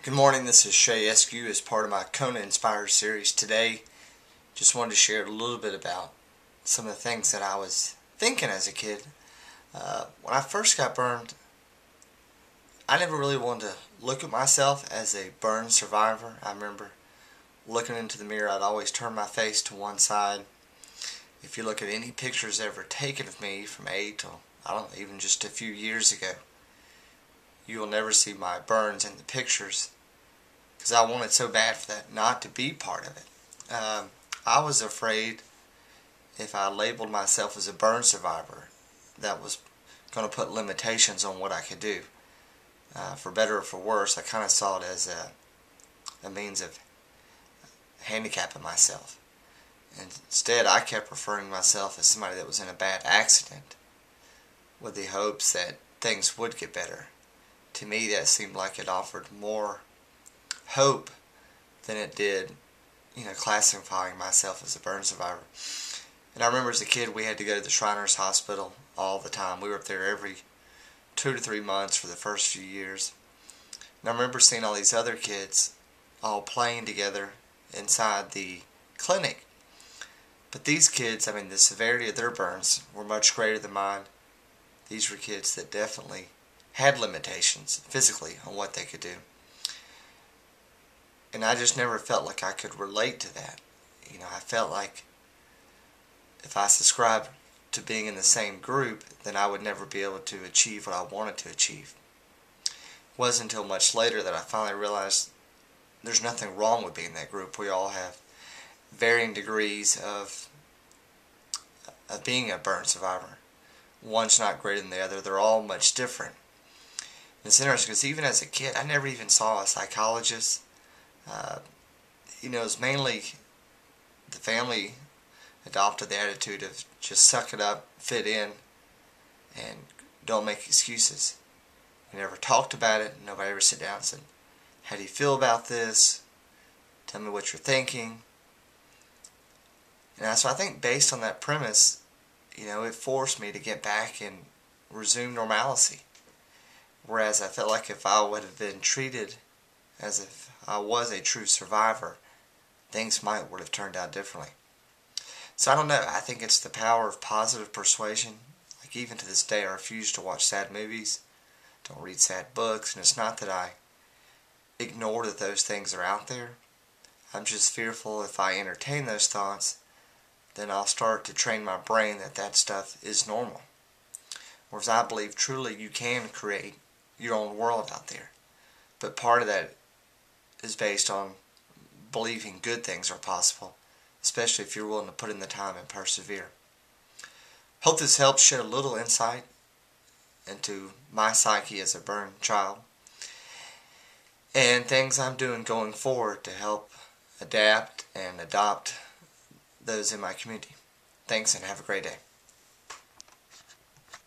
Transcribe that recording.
Good morning, this is Shay Eskew as part of my Kona Inspired series. Today, just wanted to share a little bit about some of the things that I was thinking as a kid. When I first got burned, I never really wanted to look at myself as a burn survivor. I remember looking into the mirror, I'd always turn my face to one side. If you look at any pictures ever taken of me from 8 to, I don't know, even just a few years ago, you will never see my burns in the pictures because I wanted so bad for that not to be part of it. I was afraid if I labeled myself as a burn survivor, that was going to put limitations on what I could do. For better or for worse, I kind of saw it as a means of handicapping myself. Instead, I kept referring to myself as somebody that was in a bad accident with the hopes that things would get better. To me, that seemed like it offered more hope than it did, classifying myself as a burn survivor. And I remember as a kid, we had to go to the Shriners Hospital all the time. We were up there every 2 to 3 months for the first few years. And I remember seeing all these other kids all playing together inside the clinic. But these kids, the severity of their burns were much greater than mine. These were kids that definitely had limitations physically on what they could do. And I just never felt like I could relate to that. I felt like if I subscribed to being in the same group, then I would never be able to achieve what I wanted to achieve. It wasn't until much later that I finally realized there's nothing wrong with being in that group. We all have varying degrees of being a burn survivor. One's not greater than the other. They're all much different. And it's interesting because even as a kid, I never even saw a psychologist. It was mainly the family adopted the attitude of just suck it up, fit in, and don't make excuses. We never talked about it. Nobody ever sit down and said, how do you feel about this? Tell me what you're thinking. And so I think based on that premise, it forced me to get back and resume normalcy. Whereas I felt like if I would have been treated as if I was a true survivor, things would have turned out differently. So I don't know. I think it's the power of positive persuasion. Like even to this day, I refuse to watch sad movies, don't read sad books, and it's not that I ignore that those things are out there. I'm just fearful if I entertain those thoughts, then I'll start to train my brain that that stuff is normal. Whereas I believe truly you can create your own world out there. But part of that is based on believing good things are possible, especially if you're willing to put in the time and persevere. Hope this helps shed a little insight into my psyche as a burned child and things I'm doing going forward to help adapt and adopt those in my community. Thanks and have a great day.